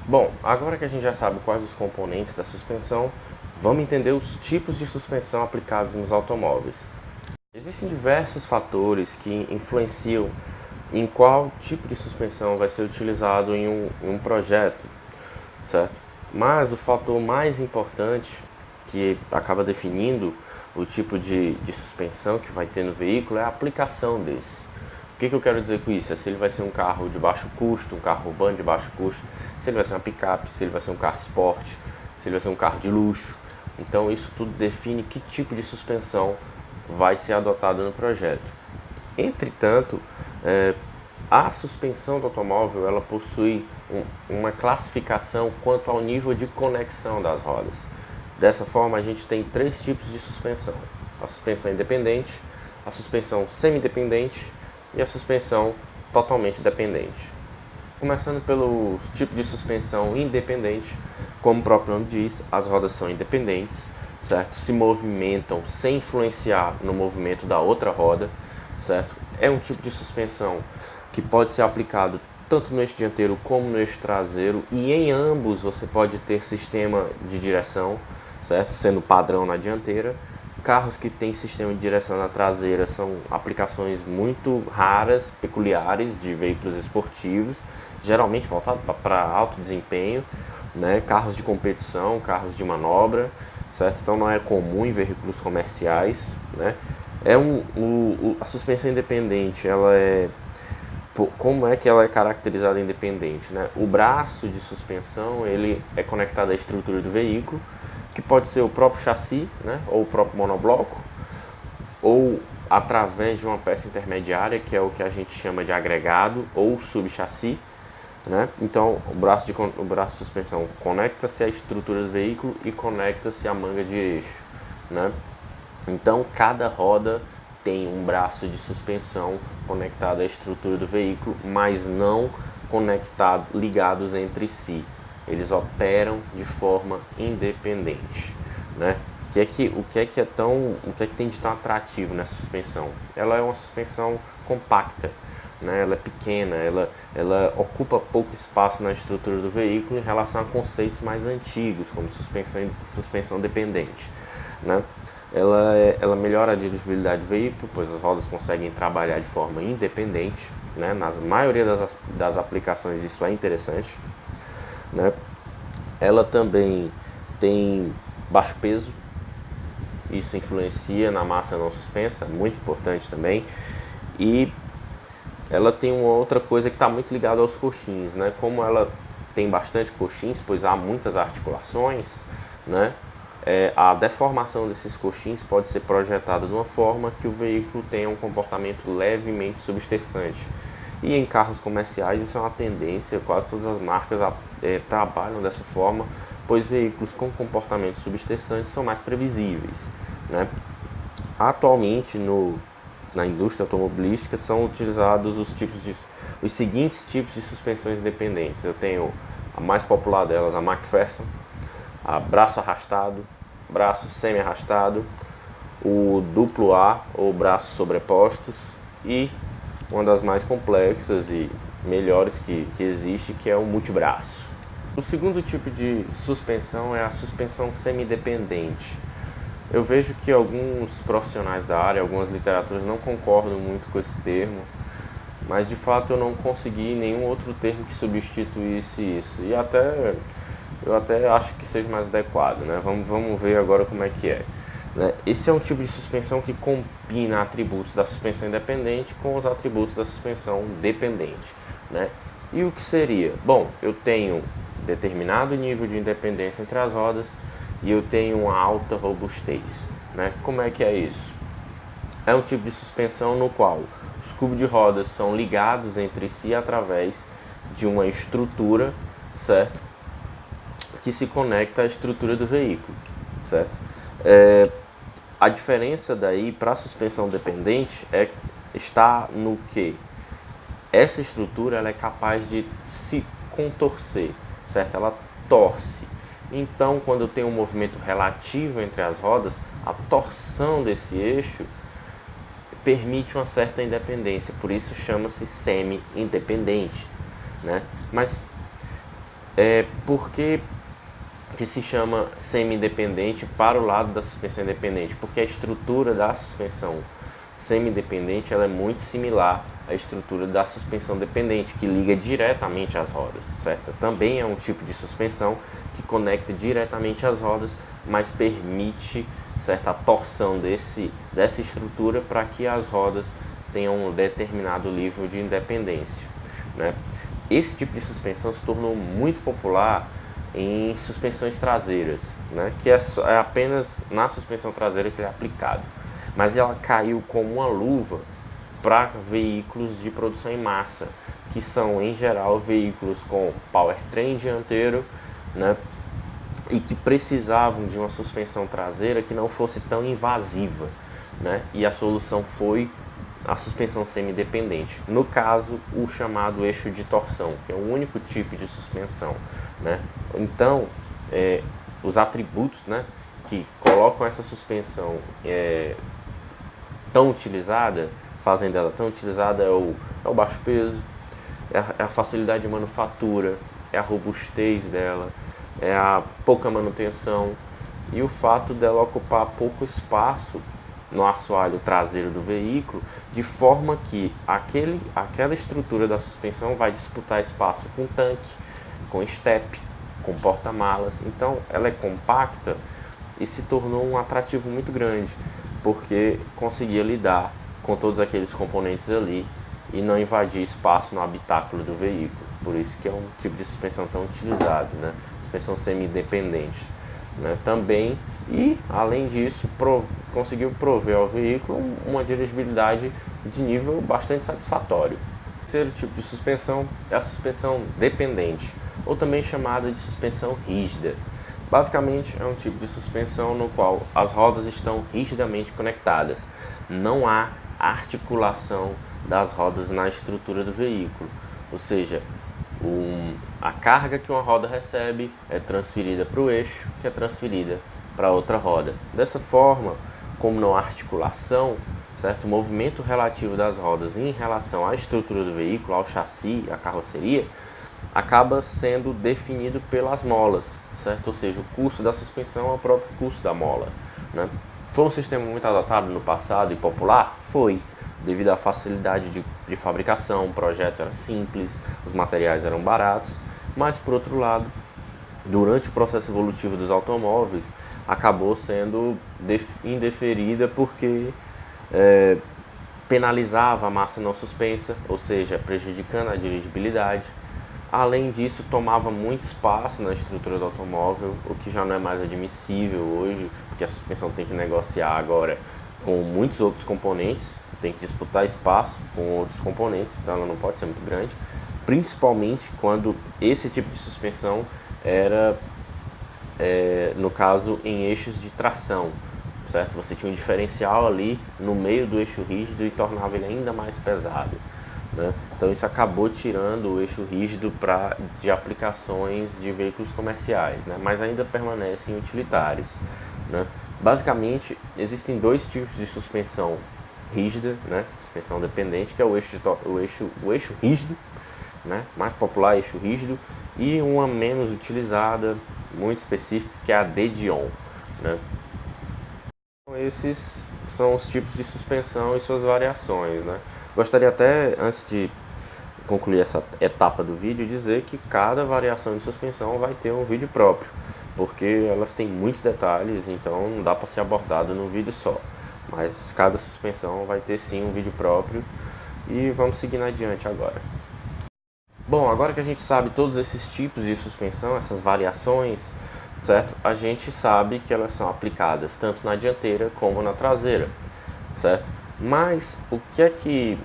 Bom, agora que a gente já sabe quais os componentes da suspensão, vamos entender os tipos de suspensão aplicados nos automóveis. Existem diversos fatores que influenciam em qual tipo de suspensão vai ser utilizado em um projeto, certo? Mas o fator mais importante que acaba definindo o tipo de suspensão que vai ter no veículo é a aplicação desse. O que eu quero dizer com isso? É se ele vai ser um carro de baixo custo, um carro urbano de baixo custo, se ele vai ser uma picape, se ele vai ser um carro esporte, se ele vai ser um carro de luxo. Então isso tudo define que tipo de suspensão vai ser adotado no projeto. Entretanto, a suspensão do automóvel ela possui uma classificação quanto ao nível de conexão das rodas. Dessa forma, a gente tem três tipos de suspensão: a suspensão independente, a suspensão semi-dependente e a suspensão totalmente dependente. Começando pelo tipo de suspensão independente, como o próprio nome diz, as rodas são independentes, certo? Se movimentam sem influenciar no movimento da outra roda, certo? É um tipo de suspensão que pode ser aplicado tanto no eixo dianteiro como no eixo traseiro, e em ambos você pode ter sistema de direção, certo? Sendo padrão na dianteira. Carros que têm sistema de direção na traseira são aplicações muito raras, peculiares de veículos esportivos, geralmente voltados para alto desempenho, né? Carros de competição, carros de manobra, certo? Então não é comum em veículos comerciais, né? A suspensão independente, como é que ela é caracterizada independente, né? O braço de suspensão ele é conectado à estrutura do veículo, que pode ser o próprio chassi, né? Ou o próprio monobloco, ou através de uma peça intermediária, que é o que a gente chama de agregado ou subchassi, né? Então o braço de suspensão conecta-se à estrutura do veículo e conecta-se à manga de eixo, né? Então cada roda tem um braço de suspensão conectado à estrutura do veículo, mas não ligados entre si. Eles operam de forma independente, né? O que é que tem de tão atrativo nessa suspensão? Ela é uma suspensão compacta, né? Ela é pequena, ela ocupa pouco espaço na estrutura do veículo em relação a conceitos mais antigos, como suspensão dependente, né? Ela melhora a dirigibilidade do veículo, pois as rodas conseguem trabalhar de forma independente, né? Na maioria das aplicações isso é interessante, né? Ela também tem baixo peso, isso influencia na massa não suspensa, muito importante também. E ela tem uma outra coisa que está muito ligada aos coxins, né? Como ela tem bastante coxins, pois há muitas articulações, né? A deformação desses coxins pode ser projetada de uma forma que o veículo tenha um comportamento levemente substersante. E em carros comerciais isso é uma tendência, quase todas as marcas trabalham dessa forma, pois veículos com comportamento substersante são mais previsíveis, né? Atualmente na indústria automobilística são utilizados os seguintes tipos de suspensões independentes. Eu tenho a mais popular delas, a McPherson, a braço arrastado, braço semi-arrastado, o duplo A ou braços sobrepostos e uma das mais complexas e melhores que existe, que é o multibraço. O segundo tipo de suspensão é a suspensão semidependente. Eu vejo que alguns profissionais da área, algumas literaturas não concordam muito com esse termo, mas de fato eu não consegui nenhum outro termo que substituísse isso. E eu até acho que seja mais adequado, né? Vamos ver agora como é que é. Esse é um tipo de suspensão que combina atributos da suspensão independente com os atributos da suspensão dependente, né? E o que seria? Bom, eu tenho determinado nível de independência entre as rodas e eu tenho uma alta robustez, né? Como é que é isso? É um tipo de suspensão no qual os cubos de rodas são ligados entre si através de uma estrutura, certo? Que se conecta à estrutura do veículo, certo? A diferença daí para a suspensão dependente está no que essa estrutura ela é capaz de se contorcer, certo? Ela torce. Então, quando eu tenho um movimento relativo entre as rodas, a torção desse eixo permite uma certa independência, por isso chama-se semi-independente, né? Mas Por que se chama semi-independente para o lado da suspensão independente? Porque a estrutura da suspensão semi-independente ela é muito similar à estrutura da suspensão dependente, que liga diretamente às rodas, certo? Também é um tipo de suspensão que conecta diretamente às rodas, mas permite certa torção dessa estrutura para que as rodas tenham um determinado nível de independência, né? Esse tipo de suspensão se tornou muito popular em suspensões traseiras, né? Que é apenas na suspensão traseira que ele é aplicado. Mas ela caiu como uma luva para veículos de produção em massa, que são, em geral, veículos com powertrain dianteiro, né? E que precisavam de uma suspensão traseira que não fosse tão invasiva, né? E a solução foi a suspensão semi-dependente. No caso, o chamado eixo de torção, que é o único tipo de suspensão, né? Então, os atributos, né, que colocam essa suspensão tão utilizada, fazem dela tão utilizada, é o baixo peso, é a facilidade de manufatura, é a robustez dela, é a pouca manutenção e o fato dela ocupar pouco espaço no assoalho traseiro do veículo, de forma que aquela estrutura da suspensão vai disputar espaço com tanque, com estepe, com porta-malas. Então ela é compacta e se tornou um atrativo muito grande, porque conseguia lidar com todos aqueles componentes ali e não invadir espaço no habitáculo do veículo. Por isso que é um tipo de suspensão tão utilizado, né? Suspensão semi-independente, né? Também, e além disso, conseguiu prover ao veículo uma dirigibilidade de nível bastante satisfatório. O terceiro tipo de suspensão é a suspensão dependente, ou também chamada de suspensão rígida. Basicamente, é um tipo de suspensão no qual as rodas estão rigidamente conectadas. Não há articulação das rodas na estrutura do veículo, ou seja, a carga que uma roda recebe é transferida para o eixo, que é transferida para outra roda. Dessa forma, como não há articulação, certo? O movimento relativo das rodas em relação à estrutura do veículo, ao chassi, à carroceria, acaba sendo definido pelas molas, certo? Ou seja, o curso da suspensão é o próprio curso da mola, né? Foi um sistema muito adotado no passado e popular? Foi, devido à facilidade de fabricação, o projeto era simples, os materiais eram baratos, mas por outro lado, durante o processo evolutivo dos automóveis, acabou sendo indeferida porque penalizava a massa não suspensa, ou seja, prejudicando a dirigibilidade. Além disso, tomava muito espaço na estrutura do automóvel, o que já não é mais admissível hoje, porque a suspensão tem que negociar agora com muitos outros componentes, tem que disputar espaço com outros componentes, então ela não pode ser muito grande, principalmente quando esse tipo de suspensão era, no caso, em eixos de tração, certo? Você tinha um diferencial ali no meio do eixo rígido e tornava ele ainda mais pesado, né? Então isso acabou tirando o eixo rígido de aplicações de veículos comerciais, né? Mas ainda permanecem utilitários, né? Basicamente, existem dois tipos de suspensão rígida, né? Suspensão dependente, que é o eixo rígido, né? Mais popular, eixo rígido, e uma menos utilizada, muito específica, que é a D-de-on, né? Esses são os tipos de suspensão e suas variações, né? Gostaria até, antes de concluir essa etapa do vídeo, dizer que cada variação de suspensão vai ter um vídeo próprio, porque elas têm muitos detalhes, então não dá para ser abordado num vídeo só. Mas cada suspensão vai ter sim um vídeo próprio e vamos seguindo adiante agora. Bom, agora que a gente sabe todos esses tipos de suspensão, essas variações, certo? A gente sabe que elas são aplicadas tanto na dianteira como na traseira, certo? Mas o que é que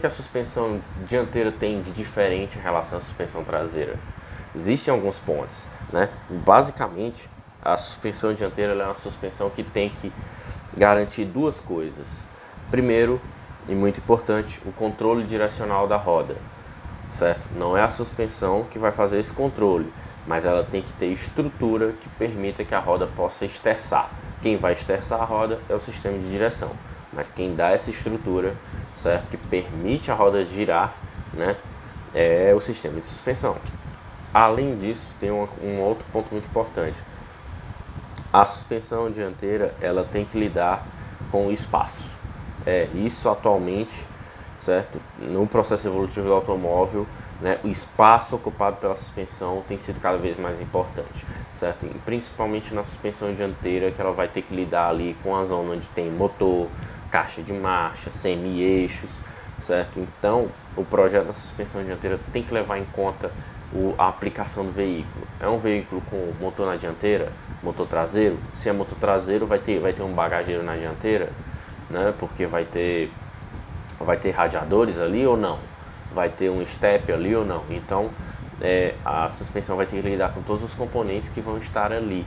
a suspensão dianteira tem de diferente em relação à suspensão traseira? Existem alguns pontos, né? Basicamente, a suspensão dianteira é uma suspensão que tem que garantir duas coisas. Primeiro, e muito importante, o controle direcional da roda, certo? Não é a suspensão que vai fazer esse controle, mas ela tem que ter estrutura que permita que a roda possa esterçar. Quem vai esterçar a roda é o sistema de direção, mas quem dá essa estrutura, certo, que permite a roda girar, né, é o sistema de suspensão. Além disso, tem um outro ponto muito importante. A suspensão dianteira, ela tem que lidar com o espaço. Isso atualmente, certo? No processo evolutivo do automóvel, né, o espaço ocupado pela suspensão tem sido cada vez mais importante, certo? E principalmente na suspensão dianteira, que ela vai ter que lidar ali com a zona onde tem motor, caixa de marcha, semi-eixos, certo? Então, o projeto da suspensão dianteira tem que levar em conta a aplicação do veículo. É um veículo com motor na dianteira, motor traseiro. Se é motor traseiro, vai ter um bagageiro na dianteira, né? Porque vai ter radiadores ali ou não? Vai ter um step ali ou não? Então, a suspensão vai ter que lidar com todos os componentes que vão estar ali.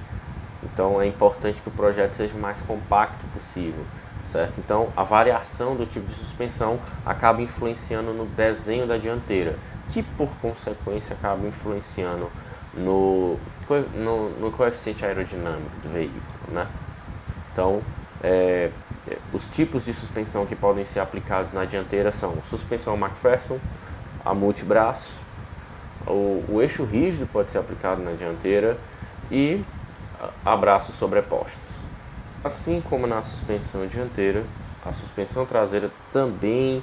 Então, é importante que o projeto seja o mais compacto possível, certo? Então, a variação do tipo de suspensão acaba influenciando no desenho da dianteira, que por consequência acaba influenciando no coeficiente aerodinâmico do veículo, né? Então, os tipos de suspensão que podem ser aplicados na dianteira são suspensão McPherson, a multibraço, o eixo rígido pode ser aplicado na dianteira e a braços sobrepostos. Assim como na suspensão dianteira, a suspensão traseira também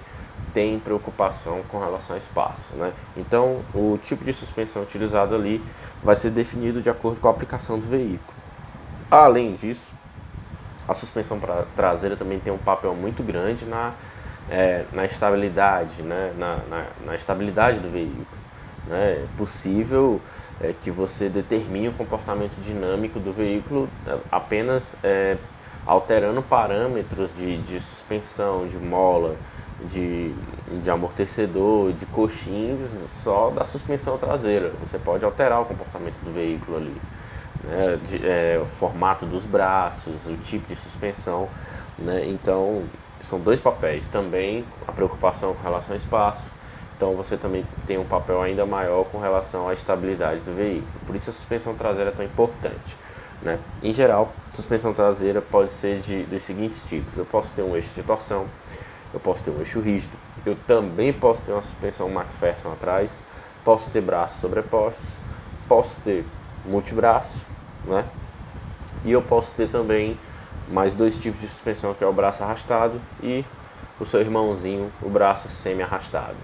tem preocupação com relação ao espaço, né? Então, o tipo de suspensão utilizado ali vai ser definido de acordo com a aplicação do veículo. Além disso, a suspensão traseira também tem um papel muito grande na estabilidade, né? na estabilidade do veículo. Né? É possível que você determine o comportamento dinâmico do veículo apenas alterando parâmetros de suspensão, de mola, de amortecedor, de coxins, só da suspensão traseira. Você pode alterar o comportamento do veículo ali. O formato dos braços, o tipo de suspensão, né? Então, são dois papéis. Também a preocupação com relação ao espaço. Então, você também tem um papel ainda maior com relação à estabilidade do veículo. Por isso, a suspensão traseira é tão importante, né? Em geral, a suspensão traseira pode ser dos seguintes tipos. Eu posso ter um eixo de torção, eu posso ter um eixo rígido, eu também posso ter uma suspensão McPherson atrás, posso ter braços sobrepostos, posso ter multibraço, né? E eu posso ter também mais dois tipos de suspensão, que é o braço arrastado e o seu irmãozinho, o braço semi-arrastado.